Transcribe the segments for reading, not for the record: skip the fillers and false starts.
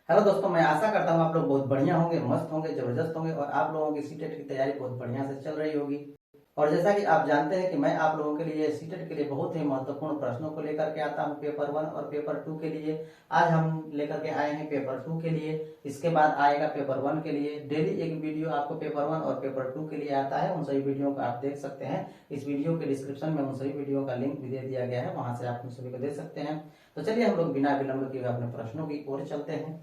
Hello दोस्तों, मैं आशा करता हूँ आप लोग बहुत बढ़िया होंगे, मस्त होंगे, जबरदस्त होंगे और आप लोगों की सीटेट की तैयारी बहुत बढ़िया से चल रही होगी। और जैसा कि आप जानते हैं कि मैं आप लोगों के लिए सीटेट के लिए बहुत ही महत्वपूर्ण प्रश्नों को लेकर के आता हूँ, पेपर 1 और पेपर 2 के लिए। आज हम लेकर के आए हैं पेपर 2 के लिए। इसके बाद आएगा पेपर 1 के लिए। डेली एक वीडियो आपको पेपर 1 और पेपर 2 के लिए आता है, उन सभी वीडियो को आप देख सकते हैं। इस वीडियो के डिस्क्रिप्शन में उन सभी वीडियो का लिंक भी दे दिया गया है, वहां से आप उन सभी को देख सकते हैं। तो चलिए हम लोग बिना विलंब किए अपने प्रश्नों की ओर चलते हैं।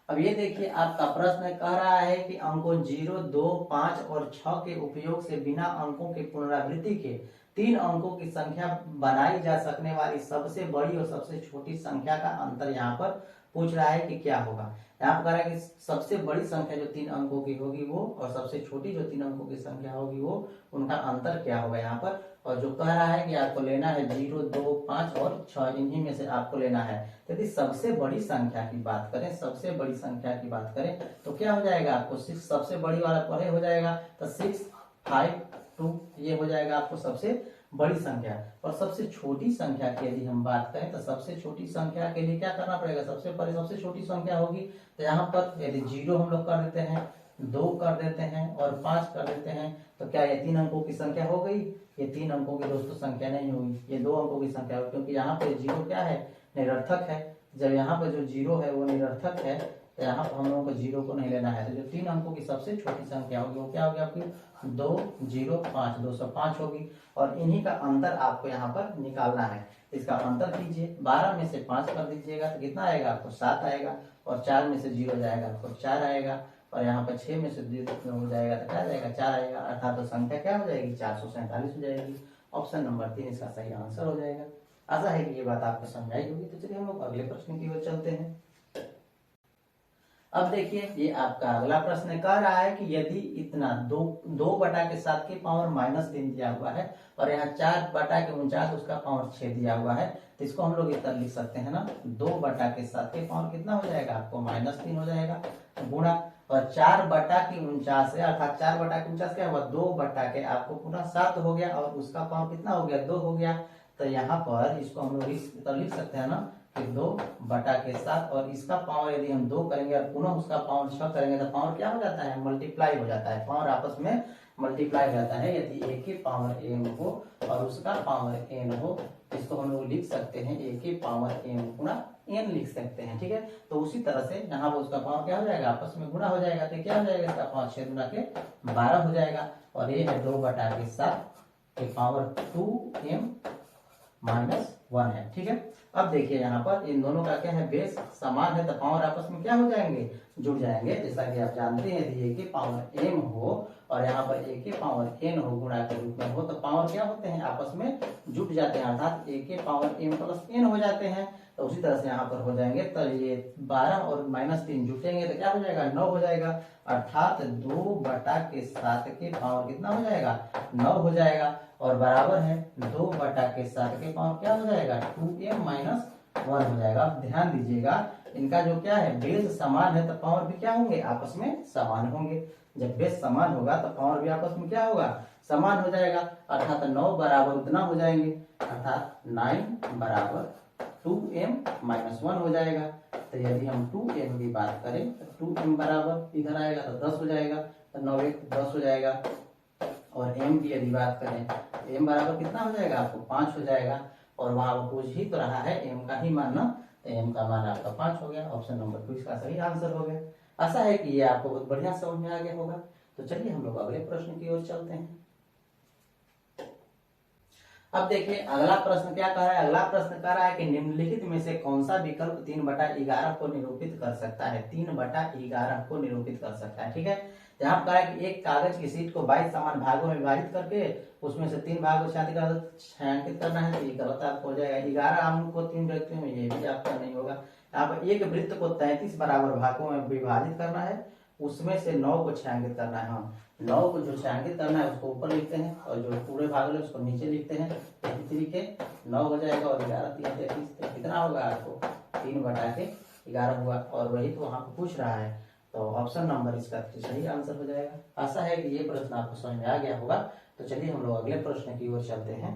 अब ये देखिए, आपका प्रश्न कह रहा है कि अंकों 0, 2, 5 और 6 के उपयोग से बिना अंकों के पुनरावृत्ति के 3 अंकों की संख्या बनाई जा सकने वाली सबसे बड़ी और सबसे छोटी संख्या का अंतर यहाँ पर पूछ रहा है कि क्या होगा। यहाँ पर कह रहा है कि सबसे बड़ी संख्या जो 3 अंकों की होगी वो, और सबसे छोटी जो 3 अंकों की संख्या होगी वो, उनका अंतर क्या होगा यहाँ पर। और जो कह रहा है कि आपको लेना है 0, 2, 5 और 6, इन्हीं में से आपको लेना है। यदि सबसे बड़ी संख्या की बात करें, सबसे बड़ी संख्या की बात करें तो क्या हो जाएगा आपको 6, सबसे बड़ी वाला परे हो जाएगा तो 6, 5, 2 ये हो जाएगा आपको सबसे बड़ी संख्या। और सबसे छोटी संख्या की यदि हम बात करें तो सबसे छोटी संख्या के लिए क्या करना पड़ेगा, सबसे पहले सबसे छोटी संख्या होगी तो यहाँ पर यदि 0 हम लोग कर देते हैं, 2 कर देते हैं और 5 कर देते हैं तो क्या ये 3 अंकों की संख्या हो गई। ये 3 अंकों की दोस्तों संख्या नहीं होगी, ये 2 अंकों की संख्या होगी, क्योंकि यहाँ पे 0 क्या है, निरर्थक है। जब यहाँ पर जो 0 है वो निरर्थक है तो यहाँ पर हम लोगों को 0 को नहीं लेना है। तो जो 3 अंकों की सबसे छोटी संख्या होगी वो क्या होगी आपकी 2, 0, 5, 205 होगी। और इन्हीं का अंतर आपको यहाँ पर निकालना है। इसका अंतर कीजिए, 12 में से 5 कर दीजिएगा तो कितना आएगा आपको 7 आएगा। और 4 में से 0 जाएगा आपको 4 आएगा। और यहाँ पर 6 में से 0 हो जाएगा तो क्या जाएगा 4 आएगा। अर्थात तो संख्या क्या हो जाएगी 447 हो जाएगी। ऑप्शन नंबर 3 इसका सही आंसर हो जाएगा। आशा है कि ये बात आपको समझ आई होगी। तो चलिए हम लोग अगले प्रश्न की ओर चलते हैं। अब देखिए, ये आपका अगला प्रश्न कह रहा है कि यदि इतना 2 बटा के 7 के पावर -3 दिया हुआ है और यहाँ 4 बटा के 49 उसका पावर 6 दिया हुआ है, तो इसको हम लोग इस तरह लिख सकते हैं ना, 2 बटा के 7 के पावर कितना हो जाएगा आपको -3 हो जाएगा, गुणा और 4 बटा के 49 है, अर्थात 4 बटा के 49 क्या हुआ 2 बटा के आपको पूरा 7 हो गया और उसका पावर कितना हो गया 2 हो गया। तो यहाँ पर इसको हम लोग इस तरह लिख सकते हैं ना कि 2 बटा के 7 और इसका पावर यदि हम 2 करेंगे और पुनः उसका पावर 6 करेंगे तो पावर क्या हो जाता है, मल्टीप्लाई हो जाता है। पावर आपस में मल्टीप्लाई हो जाता है। यदि a के पावर m हो और उसका पावर n हो, इसको हम लोग लिख सकते हैं a के पावर m गुणा n लिख सकते हैं, ठीक है। तो उसी तरह से यहाँ पर उसका पावर क्या हो जाएगा, आपस में गुणा हो जाएगा तो क्या हो जाएगा, इसका पावर 6 गुणा के 12 हो जाएगा। और ये है 2 बटा के 7 के पावर 2m -1 है, ठीक है। अब देखिए यहाँ पर इन दोनों का क्या है, बेस समान है तो पावर आपस में क्या हो जाएंगे, जुड़ जाएंगे। जैसा कि आप जानते हैं यदि a के पावर m हो और यहाँ पर a के पावर n हो, गुणा के रूप में हो, तो पावर क्या होते हैं, आपस में जुट जाते हैं, अर्थात a के पावर m प्लस n हो जाते हैं। तो उसी तरह से यहाँ पर हो जाएंगे तो ये 12 और -3 जुटेंगे तो क्या हो जाएगा 9 हो जाएगा। अर्थात 2 बटा के 7 के पावर कितना हो जाएगा 9 हो जाएगा। और बराबर है 2 बटा के 7 के पावर क्या हो जाएगा 2m -1 हो जाएगा। अब ध्यान दीजिएगा, इनका जो क्या है बेस समान है तो पावर भी क्या होंगे, आपस में समान होंगे। जब बेस समान होगा तो पावर भी आपस में क्या होगा, समान हो जाएगा। अर्थात 9 बराबर उतना हो जाएंगे, अर्थात 9 बराबर 2m-1 हो जाएगा। तो यदि हम 2m की बात करें तो 2m बराबर इधर आएगा तो 10 हो जाएगा, तो 9 1 10 हो जाएगा। और m की यदि बात करें तो m बराबर कितना हो जाएगा आपको 5 हो जाएगा। और वहां पूछ ही तो रहा है m का ही मान ना, तो m का मान आपका 5 हो गया। ऑप्शन नंबर 2 इसका सही आंसर हो गया। आशा है कि ये आपको बहुत बढ़िया समझ में आ गया होगा। तो चलिए हम लोग अगले प्रश्न की ओर चलते हैं। अब देखिए अगला प्रश्न क्या कह रहा है, अगला प्रश्न कह रहा है कि निम्नलिखित में से कौन सा विकल्प 3/11 को निरूपित कर सकता है, 3/11 को निरूपित कर सकता है, ठीक है। यहाँ पर कहा है कि एक कागज की शीट को 22 समान भागों में विभाजित करके उसमें से 3 भागों छायांकित करना है, तो ये गलत आपको हो जाएगा। 11 अंक को 3 व्यक्तियों में, ये भी आपका नहीं होगा। यहाँ पर एक वृत्त को 33 बराबर भागों में विभाजित करना है, उसमें से 9 को छायांकित करना है। हाँ, 9 को जो छायांकित करना है उसको ऊपर लिखते हैं और जो पूरे भाग है उसको नीचे लिखते हैं। 33 के 9 हो जाएगा और 11 3 33, तो कितना होगा आपको 3/11 हुआ। और वही तो वहां पर पूछ रहा है, तो ऑप्शन नंबर इसका सही आंसर हो जाएगा। आशा है कि ये प्रश्न आपको समझ में आ गया होगा। तो चलिए हम लोग अगले प्रश्न की ओर चलते हैं।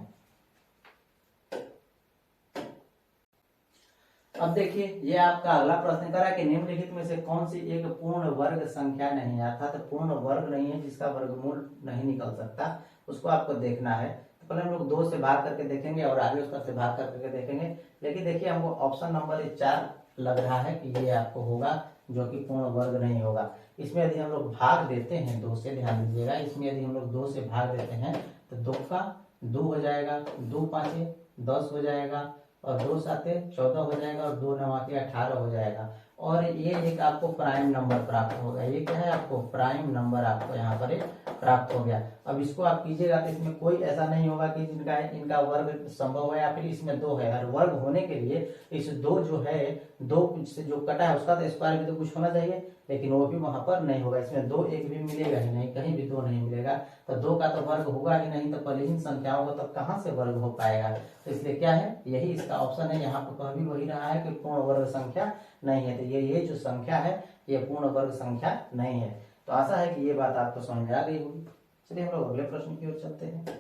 अब देखिए ये आपका अगला प्रश्न करा कि निम्नलिखित में से कौन सी एक पूर्ण वर्ग संख्या नहीं है, अर्थात पूर्ण वर्ग नहीं है जिसका वर्गमूल नहीं निकल सकता, उसको आपको देखना है। तो पहले हम लोग 2 से भाग करके देखेंगे और आगे उसका से भाग करके देखेंगे। लेकिन देखिए हमको ऑप्शन नंबर 4 लग रहा है कि ये आपको होगा जो कि पूर्ण वर्ग नहीं होगा। इसमें यदि हम लोग भाग देते हैं 2 से, ध्यान दीजिएगा, इसमें यदि हम लोग 2 से भाग देते हैं तो 2 का 2 हो जाएगा, 2 5 10 हो जाएगा और 2 7 14 हो जाएगा और 2 9 18 हो जाएगा। और ये एक आपको प्राइम नंबर प्राप्त होगा। ये क्या है, आपको प्राइम नंबर आपको यहाँ पर एक प्राप्त हो गया। अब इसको आप कीजिएगा तो इसमें कोई ऐसा नहीं होगा कि जिनका इनका वर्ग संभव है या फिर इसमें 2 है। और वर्ग होने के लिए इस 2 जो है 2 से जो कटा है उसका तो स्क्वायर भी तो कुछ होना चाहिए, लेकिन वो भी वहां पर नहीं होगा। इसमें 2 1 भी मिलेगा ही नहीं, कहीं भी 2 नहीं मिलेगा। तो 2 का तो वर्ग होगा ही नहीं, तो परिहीन संख्याओं का तो कहाँ से वर्ग हो पाएगा। तो इसलिए क्या है, यही इसका ऑप्शन है। यहाँ पर कह भी वही रहा है कि पूर्ण वर्ग संख्या नहीं है। तो ये जो संख्या है ये पूर्ण वर्ग संख्या नहीं है। तो आशा है कि ये बात आपको समझ में आ गई होगी। चलिए हम लोग अगले प्रश्न की ओर चलते हैं।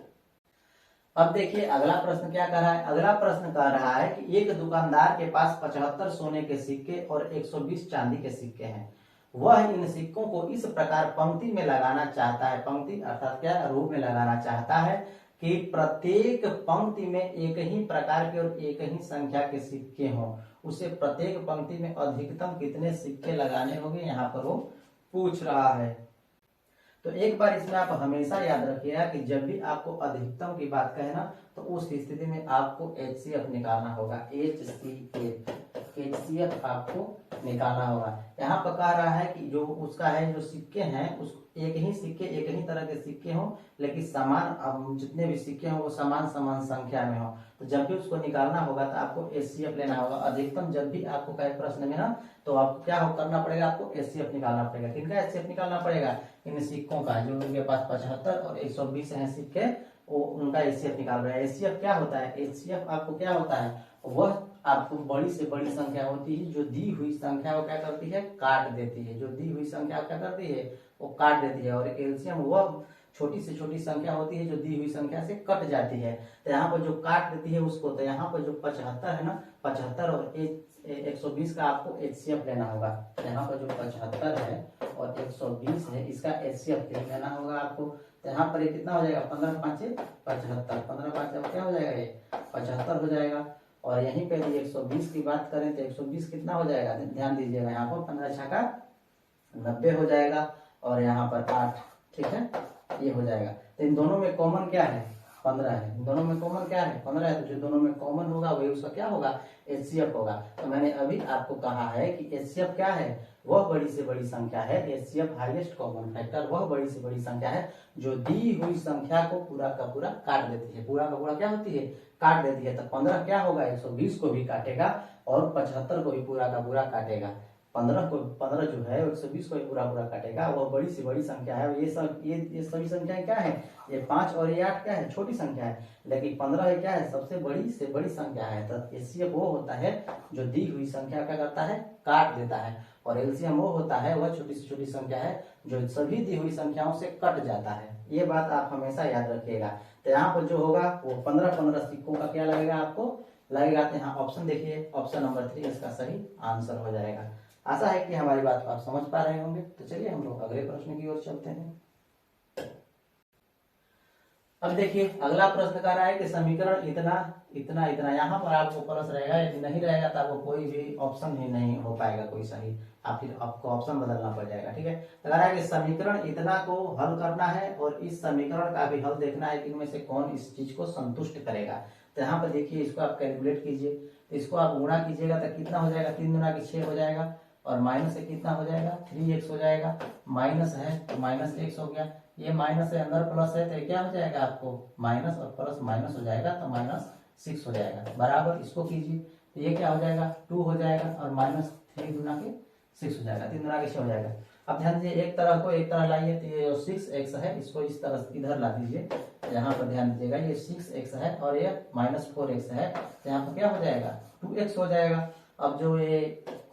अब देखिए अगला प्रश्न क्या कर रहा है। अगला प्रश्न कह रहा है कि एक दुकानदार के पास 75 सोने के सिक्के और 120 चांदी के सिक्के हैं। वह इन सिक्कों को इस प्रकार पंक्ति में लगाना चाहता है, पंक्ति अर्थात क्या, रूप में लगाना चाहता है कि प्रत्येक पंक्ति में एक ही प्रकार के और एक ही संख्या के सिक्के हों। उसे प्रत्येक पंक्ति में अधिकतम कितने सिक्के लगाने होंगे, यहाँ पर वो पूछ रहा है। तो एक बार इसमें आप हमेशा याद रखिएगा कि जब भी आपको अधिकतम की बात कहे ना तो उस स्थिति में आपको HCF निकालना होगा। HCF आपको निकालना होगा। यहाँ पर कह रहा है कि जो उसका है जो सिक्के हैं उस एक ही सिक्के एक ही तरह के सिक्के हों, लेकिन समान जितने भी सिक्के हों वो समान समान संख्या में हो। तो जब भी उसको निकालना होगा तो आपको HCF लेना होगा। अधिकतम जब भी आपको कहे प्रश्न में ना तो आपको क्या करना पड़ेगा, आपको HCF निकालना पड़ेगा। किनका HCF निकालना पड़ेगा, इन सिक्कों का, जो उनके पास 75 और 120 हैं सिक्के, वो उनका HCF निकाल रहा है। HCF क्या होता है, HCF आपको क्या होता है, वह आपको बड़ी से बड़ी संख्या होती है जो दी हुई संख्या को क्या करती है, काट देती है। जो दी हुई संख्या क्या करती है, वो काट देती है। और एलसीएम वह छोटी से छोटी संख्या होती है जो दी हुई संख्या से कट जाती है। तो यहाँ पर जो काट देती है उसको, तो यहाँ पर जो 75 है ना, 75 और 120 का आपको HCF लेना होगा। यहाँ पर जो 75 है और 120 है इसका HCF लेना होगा आपको। तो यहाँ पर ये कितना हो जाएगा, 15 5 75, 15 5 क्या हो जाएगा, ये 75 हो जाएगा। और यहीं पे यदि 120 की बात करें तो 120 कितना हो जाएगा, ध्यान दीजिएगा, यहाँ पर 15 छक्का 90 हो जाएगा और यहाँ पर 8, ठीक है, ये हो जाएगा। तो इन दोनों में कॉमन क्या है, 15 है। इन दोनों में कॉमन क्या है, 15 है। तो जो दोनों में कॉमन होगा वही उसका क्या होगा, HCF होगा। तो मैंने अभी आपको कहा है कि HCF क्या है, वह बड़ी से बड़ी संख्या है। HCF हाईएस्ट कॉमन फैक्टर, वह बड़ी से बड़ी संख्या है जो दी हुई संख्या को पूरा का पूरा काट देती है। पूरा का पूरा क्या होती है, काट देती है। तो 15 क्या होगा, 120 को भी काटेगा और 75 को भी पूरा का पूरा काटेगा। 15 जो है 120 को भी पूरा पूरा काटेगा। वह बड़ी से बड़ी संख्या है। ये सभी संख्याएं क्या है, ये 5 और ये 8 क्या है, छोटी संख्या है। लेकिन 15 है क्या है, सबसे बड़ी से बड़ी संख्या है। तो HCF वो होता है जो दी हुई संख्या क्या करता है, काट देता है। और LCM वो होता है, वह छोटी से छोटी संख्या है जो सभी दी हुई संख्याओं से कट जाता है। ये बात आप हमेशा याद रखिएगा। तो यहाँ पर जो होगा वो 15 सिक्कों का क्या लगेगा, आपको लगेगा। तो यहाँ ऑप्शन देखिए, ऑप्शन नंबर 3 इसका सही आंसर हो जाएगा। आशा है कि हमारी बात को आप समझ पा रहे होंगे। तो चलिए हम लोग अगले प्रश्न की ओर चलते हैं। अब देखिए अगला प्रश्न कह रहा है कि समीकरण इतना इतना इतना, यहाँ पर आपको प्लस रहेगा, यदि नहीं रहेगा तो आपको कोई भी ऑप्शन ही नहीं हो पाएगा कोई सही, फिर आपको ऑप्शन बदलना पड़ जाएगा, ठीक है। तो कह रहा है कि समीकरण इतना को हल करना है और इस समीकरण का भी हल देखना है कि इनमें से कौन इस चीज को संतुष्ट करेगा। तो यहाँ पर देखिए इसको आप कैलकुलेट कीजिए। तो इसको आप गुणा कीजिएगा तो कितना हो जाएगा, 3 गुना 6 हो जाएगा और माइनस से कितना हो जाएगा, 3x हो जाएगा। माइनस है तो माइनस x हो गया, ये माइनस है अंदर प्लस है तो क्या हो जाएगा, आपको माइनस और प्लस माइनस हो जाएगा तो -6 हो जाएगा। बराबर इसको कीजिए तो ये क्या हो जाएगा, 2 हो जाएगा और -3 गुना के 6 हो जाएगा, 3 गुना के 6 हो जाएगा। अब ध्यान दीजिए एक तरह को एक तरह लाइए, तो ये 6x है इसको इस तरह इधर ला दीजिए। यहाँ पर ध्यान दीजिएगा ये 6x है और ये -4x है, तो यहाँ पर क्या हो जाएगा, 2x हो जाएगा। अब जो ये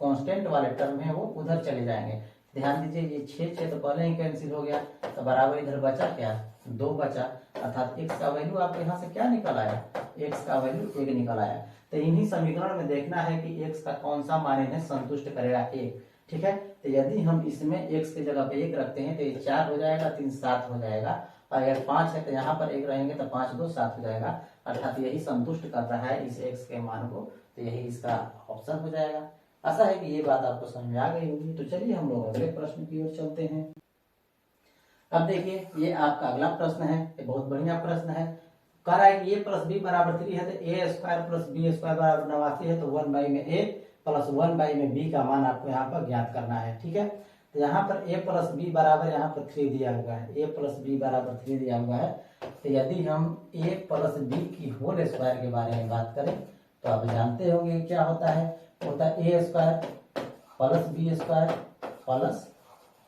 कांस्टेंट वाले टर्म है वो उधर चले जाएंगे। ध्यान दीजिए ये 6 तो पहले ही कैंसिल हो गया, तो बराबर इधर बचा क्या, 2 बचा। अर्थात x का वैल्यू आपको यहाँ से क्या निकल आया, x का वैल्यू 1 निकल आया। तो इन्हीं समीकरण में देखना है कि x का कौन सा मान इन्हें संतुष्ट करेगा 1। ठीक है, तो यदि हम इसमें x की जगह पे 1 रखते हैं तो ये 4 हो जाएगा, 3 7 हो जाएगा, और अगर 5 है तो यहाँ पर 1 रहेंगे तो 5 2 7 हो जाएगा, अर्थात यही संतुष्ट कर रहा है इस x के मान को, तो यही इसका ऑप्शन हो जाएगा। आशा है कि ये बात आपको समझ में आ गई होगी। तो चलिए हम लोग अगले प्रश्न की ओर चलते हैं। अब देखिए ये आपका अगला प्रश्न है, ये बहुत बढ़िया प्रश्न है। कह रहा है कि a प्लस बी बराबर 3 है तो ए स्क्वायर प्लस बी स्क्वायर बराबर 89 है, तो 1 में a प्लस 1 में b का मान आपको यहाँ पर ज्ञात करना है। ठीक है, तो यहाँ पर a प्लस बी बराबर यहाँ पर 3 दिया हुआ है, a प्लस बी बराबर 3 दिया हुआ है। तो यदि हम a प्लस बी की होल स्क्वायर के बारे में बात करें तो आप जानते होंगे क्या होता है, a square plus B square plus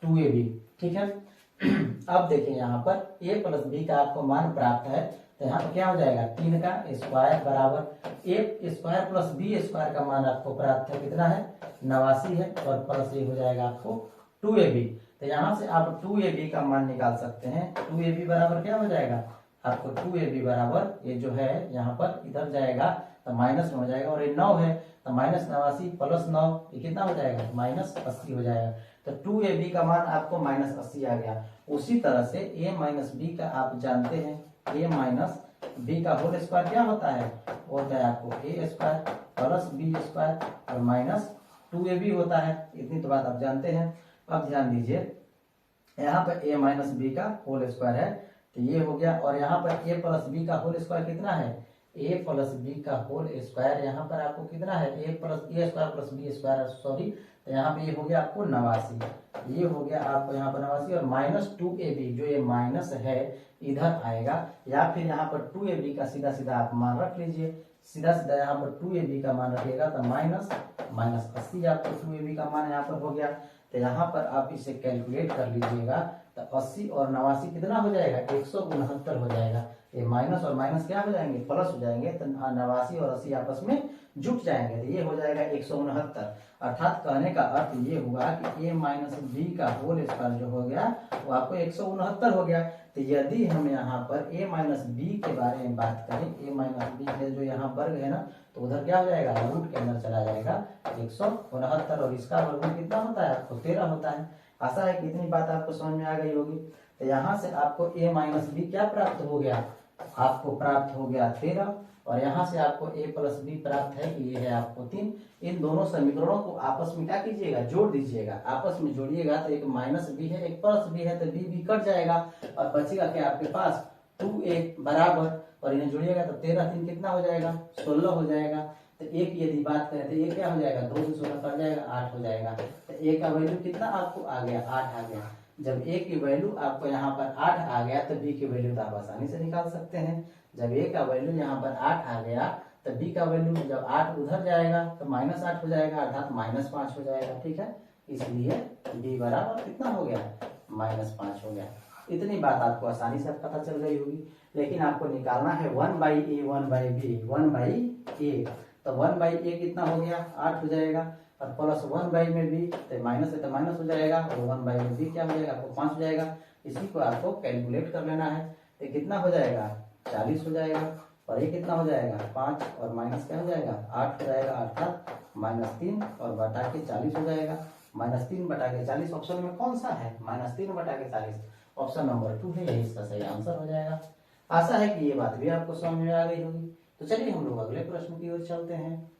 2ab। ठीक है, अब देखिए यहाँ पर a प्लस बी का आपको मान प्राप्त है, तो यहाँ पर क्या हो जाएगा 3 का स्क्वायर बराबर a square plus B square का मान आपको प्राप्त है, कितना है 89 है, और प्लस ये हो जाएगा आपको 2ab। तो यहाँ से आप 2ab का मान निकाल सकते हैं। 2ab बराबर क्या हो जाएगा आपको 2ab बराबर ये जो है यहाँ पर इधर जाएगा तो माइनस में हो जाएगा, और ये 9 है तो माइनस 89 प्लस 9 ये कितना हो जाएगा माइनस 80 हो जाएगा। तो 2ab का मान आपको माइनस 80 आ गया। उसी तरह से a माइनस बी का आप जानते हैं a माइनस बी का होल स्क्वायर क्या होता है, वो होता है आपको a square plus B square और माइनस 2ab होता है। इतनी तो बात आप जानते हैं। अब ध्यान दीजिए यहाँ पर a माइनस बी का होल स्क्वायर है तो ये हो गया, और यहाँ पर a प्लस बी का होल स्क्वायर कितना है a प्लस बी का होल स्क्वायर यहाँ पर आपको कितना है a square plus B square, sorry, तो यहाँ पे ये हो गया आपको 89, ये हो गया आपको यहाँ पर 89, और माइनस 2ab जो ये माइनस है इधर आएगा, या फिर यहाँ पर 2ab का सीधा सीधा आप मान रख लीजिए, सीधा सीधा यहाँ पर 2ab का मान रखिएगा तो माइनस 80 आपको 2ab का मान यहाँ पर हो गया। तो यहाँ पर आप इसे कैलकुलेट कर लीजिएगा तो 80 और 89 कितना हो जाएगा 169 हो जाएगा। ये माइनस और माइनस क्या हो जाएंगे प्लस हो जाएंगे, तो 89 और 80 आपस में जुट जाएंगे, तो ये हो जाएगा 169। अर्थात कहने का अर्थ ये हुआ कि a माइनस बी का होल स्क्वायर जो हो गया वो आपको 169 हो गया। तो यदि हम यहाँ पर a माइनस बी के बारे में बात करें, a माइनस बी के जो यहाँ वर्ग है ना तो उधर क्या हो जाएगा रूट के अंदर चला जाएगा 169, और इसका वर्गमूल कितना होता है आपको 13 होता है। आशा है कि इतनी बात आपको समझ में आ गई होगी। तो यहाँ से आपको a माइनस बी क्या प्राप्त हो गया, आपको प्राप्त हो गया 13, और यहाँ से आपको a प्लस बी प्राप्त है कि ये है आपको 3। इन दोनों समीकरणों को आपस में क्या कीजिएगा जोड़ दीजिएगा, आपस में जोड़िएगा तो एक माइनस बी है एक प्लस बी है, तो बी भी कट जाएगा और बचेगा क्या आपके पास 2a बराबर, और इन्हें जोड़िएगा तो 13 3 कितना हो जाएगा 16 हो जाएगा। तो a की यदि बात करें तो ये क्या हो जाएगा 2 से 16 कट जाएगा 8 हो जाएगा। तो a का वैल्यू कितना आपको आ गया 8 आ गया। जब a की वैल्यू आपको यहाँ पर 8 आ गया तो b की वैल्यू तो आप आसानी से निकाल सकते हैं। जब a का वैल्यू यहाँ पर 8 आ गया तो b का वैल्यू जब 8 उधर जाएगा तो माइनस 8 हो जाएगा, अर्थात -5 हो जाएगा। ठीक है, इसलिए b बराबर कितना हो गया -5 हो गया। इतनी बात आपको आसानी से पता चल गई होगी, लेकिन आपको निकालना है 1/a 1/b 1/a। तो 1/a कितना हो गया 8 हो जाएगा, और प्लस 1 में b तो माइनस है तो माइनस हो जाएगा, और 1 में b क्या हो जाएगा आपको 5 हो जाएगा। इसी को आपको कैलकुलेट कर लेना है, तो कितना हो जाएगा 40 हो जाएगा, और ये कितना हो जाएगा 5 और माइनस क्या हो जाएगा 8 हो जाएगा, अर्थात -3 और बटा के 40 हो जाएगा। -3 बटा के 40 ऑप्शन में कौन सा है -3 बटा के 40, ऑप्शन नंबर 2 है, यही इसका सही आंसर हो जाएगा। आशा है कि ये बात भी आपको समझ में आ गई होगी। तो चलिए हम लोग अगले प्रश्न की ओर चलते हैं।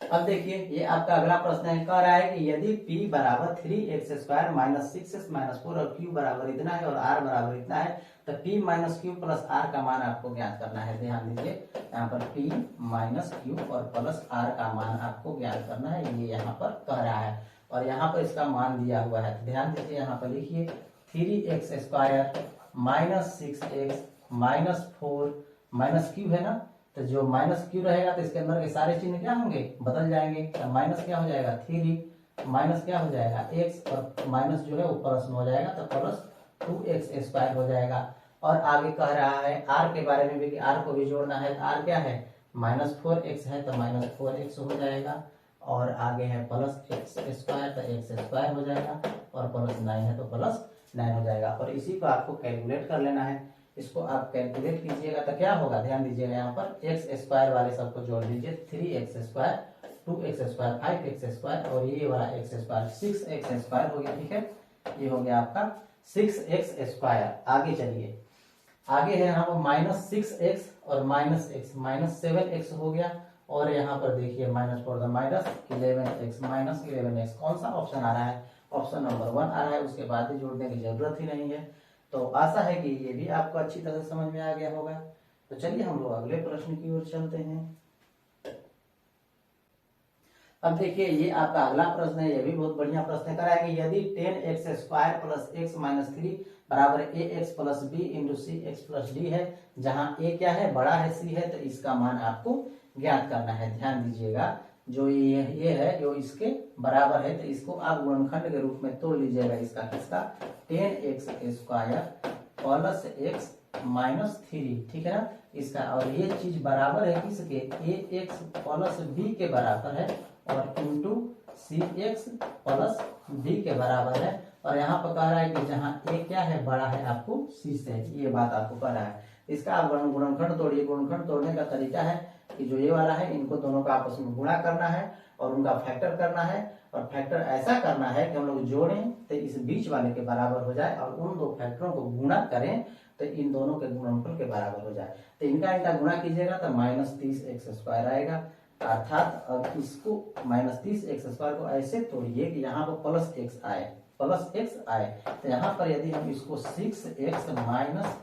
अब देखिए ये आपका अगला प्रश्न है, कह रहा है कि यदि p बराबर 3x square minus 6x minus 4 और q बराबर इतना है और r बराबर इतना है, तो p minus Q plus r का मान आपको ज्ञात करना है। ध्यान दीजिए यहाँ पर p माइनस क्यू और प्लस r का मान आपको ज्ञात करना है, ये यहाँ पर कह रहा है, और यहाँ पर इसका मान दिया हुआ है। ध्यान दीजिए यहाँ पर लिखिए 3x square minus 6x minus 4 minus Q है ना, तो जो माइनस क्यू रहेगा तो इसके अंदर के सारे चिन्ह क्या होंगे बदल जाएंगे। तो माइनस क्या हो जाएगा 3 माइनस क्या हो जाएगा x, और माइनस जो है वो प्लस में हो जाएगा तो प्लस 2x स्क्वायर हो जाएगा। और आगे कह रहा है r के बारे में भी कि r को भी जोड़ना है, तो r क्या है -4x है तो -4x हो जाएगा, और आगे है प्लस x स्क्वायर तो x स्क्वायर हो जाएगा, और प्लस 9 है तो प्लस 9 हो जाएगा। और इसी को आपको कैलकुलेट कर लेना है। इसको आप कैलकुलेट कीजिएगा तो क्या होगा, ध्यान दीजिएगा यहाँ पर एक्स स्क्वायर वाले सबको जोड़ दीजिए, 3x², 2x², 5x² और ये वाला x², 6x² हो गया। ठीक है, ये हो गया आपका 6x²। आगे चलिए, आगे है यहाँ पर -6x और -x, -7x हो गया। और यहाँ पर देखिए माइनस फॉर द -11x, कौन सा ऑप्शन आ रहा है, ऑप्शन नंबर 1 आ रहा है। उसके बाद ही जोड़ने की जरूरत ही नहीं है। तो आशा है कि ये भी आपको अच्छी तरह समझ में आ गया होगा। तो चलिए हम लोग अगले प्रश्न की ओर चलते हैं। अब देखिए ये आपका अगला प्रश्न है, ये भी बहुत बढ़िया प्रश्न करा है कि यदि 10x² + x - 3 बराबर ax + b × cx + d है, जहां a क्या है, बड़ा है, c है, तो इसका मान आपको ज्ञात करना है। ध्यान दीजिएगा, जो ये है जो इसके बराबर है, तो इसको आप गुणनखंड के रूप में तोड़ लीजिएगा। इसका किसका, 10x² + x - 3, ठीक है ना, इसका। और ये चीज बराबर है किसके, ax + b के बराबर है और इंटू cx + d के बराबर है। और यहाँ पर कह रहा है कि जहाँ a क्या है, बड़ा है आपको c से, ये बात आपको कह रहा है। इसका आप गुणनखंड तोड़िए। गुणनखंड तोड़ने का तरीका है कि जो ये वाला है इनको दोनों का आपस में गुणा करना है और उनका फैक्टर करना है। और फैक्टर ऐसा करना है कि हम लोग जोड़ें तो इस बीच वाले के बराबर हो जाए और उन दो फैक्टरों को गुणा करें तो इन दोनों के गुणनफल के बराबर हो जाए। तो इनका गुणा कीजिएगा तो -30x² आएगा। अर्थात अब इसको -30x² को ऐसे तोड़िए कि यहाँ पर +x आए, तो यहाँ पर यदि हम इसको 6x -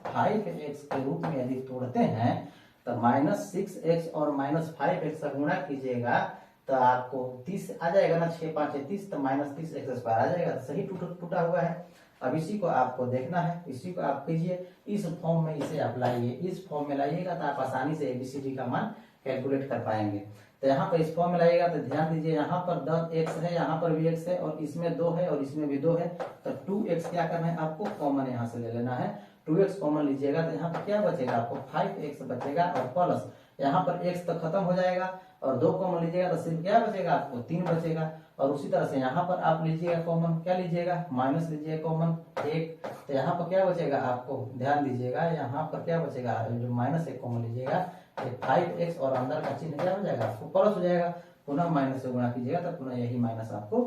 5x के रूप में यदि तोड़ते हैं तो -6x और -5x का गुणा कीजिएगा तो आपको 30 आ जाएगा ना, 6 5 30, तो -30x² आ जाएगा। तो सही टूटा हुआ है। अब इसी को आपको देखना है, इसी को आप कीजिए, इस फॉर्म में इसे आप लाइए, इस फॉर्म में लाइएगा तो आप आसानी से ABCD का मान कैलकुलेट कर पाएंगे। तो यहाँ पर इस फॉर्म में लाइएगा तो ध्यान दीजिए, यहाँ पर 10x है, यहाँ पर भी x है और इसमें 2 है और इसमें भी 2 है। तो 2x क्या करना है आपको, कॉमन यहाँ से ले लेना है। 2x कॉमन लीजिएगा तो यहाँ पर क्या बचेगा आपको, 5x बचेगा और प्लस यहाँ पर x तो खत्म हो जाएगा और 2 कॉमन लीजिएगा तो सिर्फ क्या बचेगा आपको, 3 बचेगा। और उसी तरह से यहाँ पर आप लीजिएगा कॉमन, क्या लीजिएगा, माइनस लीजिएगा कॉमन 1, तो यहाँ पर क्या बचेगा आपको, ध्यान दीजिएगा, यहाँ पर क्या बचेगा, जो -1 कॉमन लीजिएगा 5x और अंदर का चिन्ह क्या हो जाएगा आपको, प्लस हो जाएगा। पुनः माइनस से गुणा कीजिएगा तो पुनः यही माइनस आपको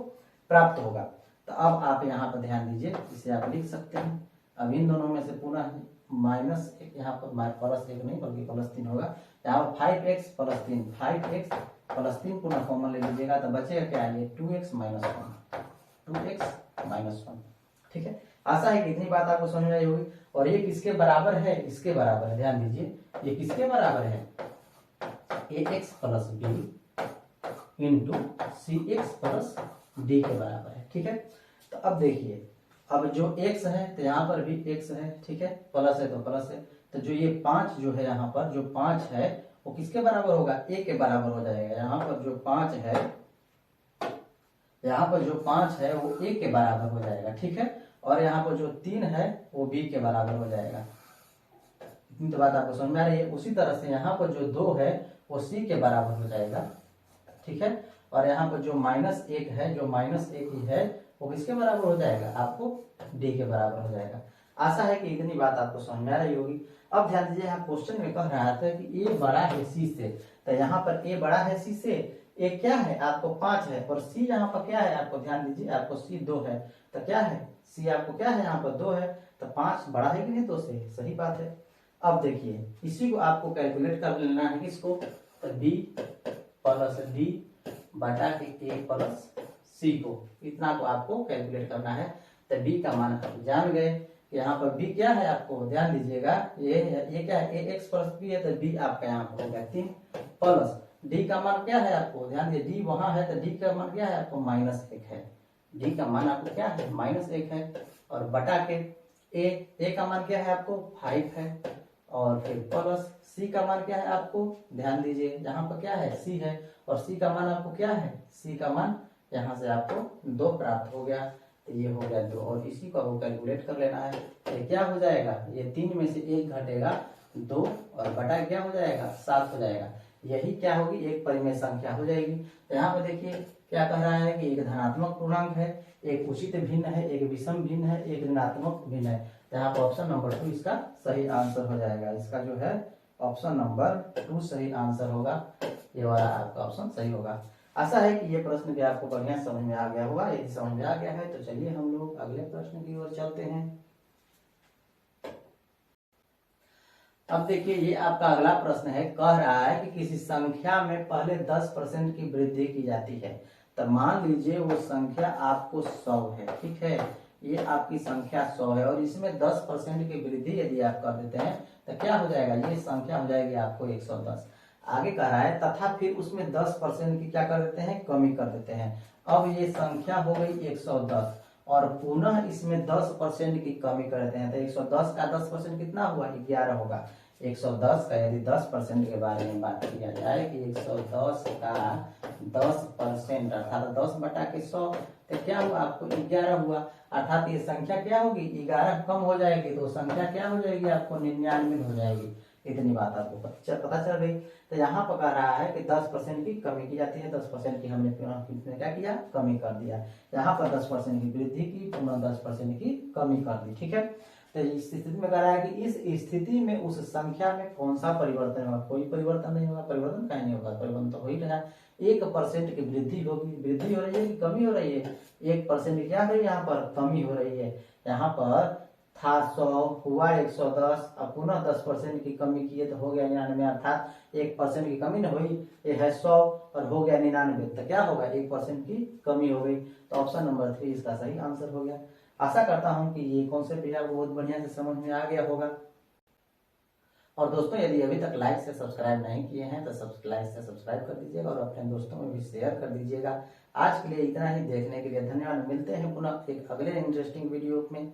प्राप्त होगा। तो अब आप यहाँ पर ध्यान दीजिए, इसे आप लिख सकते हैं। अब इन दोनों में से पुनः -1 यहाँ पर +1 नहीं बल्कि +3 होगा। यहाँ पर 5x + 3, 5x + 3 पुनः कॉमन ले लीजिएगा तो बचेगा क्या, ये 2x - 1, ठीक है। आशा है कि इतनी बात आपको समझ में आई होगी। और ये किसके बराबर है, इसके बराबर है। ध्यान दीजिए, ये किसके बराबर है, ax + b × cx + d के बराबर है, ठीक है। तो अब देखिए, अब जो x है तो यहाँ पर भी x है, ठीक है, प्लस है तो प्लस है। तो जो ये 5 जो है, यहाँ पर जो 5 है वो किसके बराबर होगा, a के बराबर हो जाएगा। यहाँ पर जो 5 है, यहाँ पर जो 5 है वो a के बराबर हो जाएगा, ठीक है। और यहाँ पर जो 3 है वो b के बराबर हो जाएगा। इतनी तो बात आपको समझ में आ रही है। उसी तरह से यहाँ पर जो 2 है वो c के बराबर हो जाएगा, ठीक है। और यहाँ पर जो -1 है, जो -1 ही है वो किसके बराबर हो जाएगा आपको, d के बराबर हो जाएगा। आशा है कि इतनी बात आपको समझ में आ रही होगी। अब ध्यान दीजिए, यहाँ क्वेश्चन में कह रहा था कि a बड़ा है c से, तो यहाँ पर a बड़ा है c से, a क्या है आपको 5 है और c यहाँ पर क्या है आपको, ध्यान दीजिए, आपको c 2 है, तो क्या है c आपको क्या है, यहाँ पर 2 है, तो 5 बड़ा है कि नहीं 2 से, सही बात है। अब देखिए, इसी को आपको कैलकुलेट कर लेना है, किसको, तो b + d बटा के a + c को, इतना को आपको कैलकुलेट करना है। तो b का मान जान गए, यहाँ पर b क्या है आपको, ध्यान दीजिएगा, ये क्या है, ax + b है, तो b आपका यहाँ पर हो गया 3, प्लस d का मान क्या है आपको, ध्यान दीजिए, d वहां है तो d का मान क्या है आपको, -1 है। d का मान आपको क्या है, -1 है। और बटा के a का मान क्या है आपको, 5 है। और फिर प्लस c का मान क्या है आपको, ध्यान दीजिए, यहाँ पर क्या है, c है, और c का मान आपको क्या है, c का मान यहाँ से आपको 2 प्राप्त हो गया। तो ये हो गया 2, और इसी को आपको कैलकुलेट कर लेना है। ये क्या हो जाएगा, ये 3 में से 1 घटेगा 2 और बटा क्या हो जाएगा, 7 हो जाएगा। यही क्या होगी, एक परिमेय संख्या हो जाएगी। तो यहाँ पर देखिए क्या कह रहा है कि एक धनात्मक पूर्णांक है, एक उचित भिन्न है, एक विषम भिन्न है, एक ऋणात्मक भिन्न है। तो यहाँ पर ऑप्शन नंबर 2 इसका सही आंसर हो जाएगा। इसका जो है ऑप्शन नंबर 2 सही आंसर होगा। ये वाला आपका ऑप्शन सही होगा। आशा है कि ये प्रश्न भी आपको बढ़िया समझ में आ गया होगा। यदि समझ में आ गया है तो चलिए हम लोग अगले प्रश्न की ओर चलते हैं। अब देखिए ये आपका अगला प्रश्न है, कह रहा है कि किसी संख्या में पहले 10% की वृद्धि की जाती है। तो मान लीजिए वो संख्या आपको 100 है, ठीक है, ये आपकी संख्या 100 है और इसमें 10% की वृद्धि यदि आप कर देते हैं तो क्या हो जाएगा, ये संख्या हो जाएगी आपको 110। आगे कह रहा है तथा फिर उसमें 10% की क्या कर देते हैं, कमी कर देते हैं। अब ये संख्या हो गई 110 और पुनः इसमें 10% की कमी कर देते हैं। तो 110 का 10% कितना हुआ, 11 होगा। 110 का यदि 10% के बारे में बात किया जाए कि 110 का 10% अर्थात 10 बटा के 100 तो क्या हुआ, आपको 11 हुआ। अर्थात ये संख्या क्या होगी, 11 कम हो जाएगी तो संख्या क्या हो जाएगी, आपको 99 हो जाएगी। इतनी बात आपको पता चल गई। तो यहाँ पर कह रहा है कि 10% की कमी की जाती है। 10% की हमने क्या किया, कमी कर दिया। यहाँ पर 10% की वृद्धि की, पुनः 10% की कमी कर दी, ठीक है। तो इस स्थिति में कह रहा है कि इस स्थिति में उस संख्या में कौन सा परिवर्तन होगा, कोई परिवर्तन नहीं होगा। परिवर्तन कहीं नहीं होगा, परिवर्तन तो हो ही रहा है। 1% की वृद्धि होगी, वृद्धि हो रही है कि कमी हो रही है, 1% क्या है, यहाँ पर कमी हो रही है। यहाँ पर था 100 हुआ 110 अब पुनः 10% की कमी किए तो हो गया 99, अर्थात 1% की कमी न हुई, ये है 100 और हो गया 99, तो क्या होगा, 1% की कमी हो गई। तो ऑप्शन नंबर 3 इसका सही आंसर हो गया। आशा करता हूं कि ये कॉन्सेप्ट भी आपको बहुत बढ़िया से समझ में आ गया होगा। और दोस्तों यदि अभी तक लाइक से सब्सक्राइब नहीं किए हैं तो सब्सक्राइब कर दीजिएगा और अपने दोस्तों में भी शेयर कर दीजिएगा। आज के लिए इतना ही। देखने के लिए धन्यवाद। मिलते हैं पुनः एक अगले इंटरेस्टिंग वीडियो में।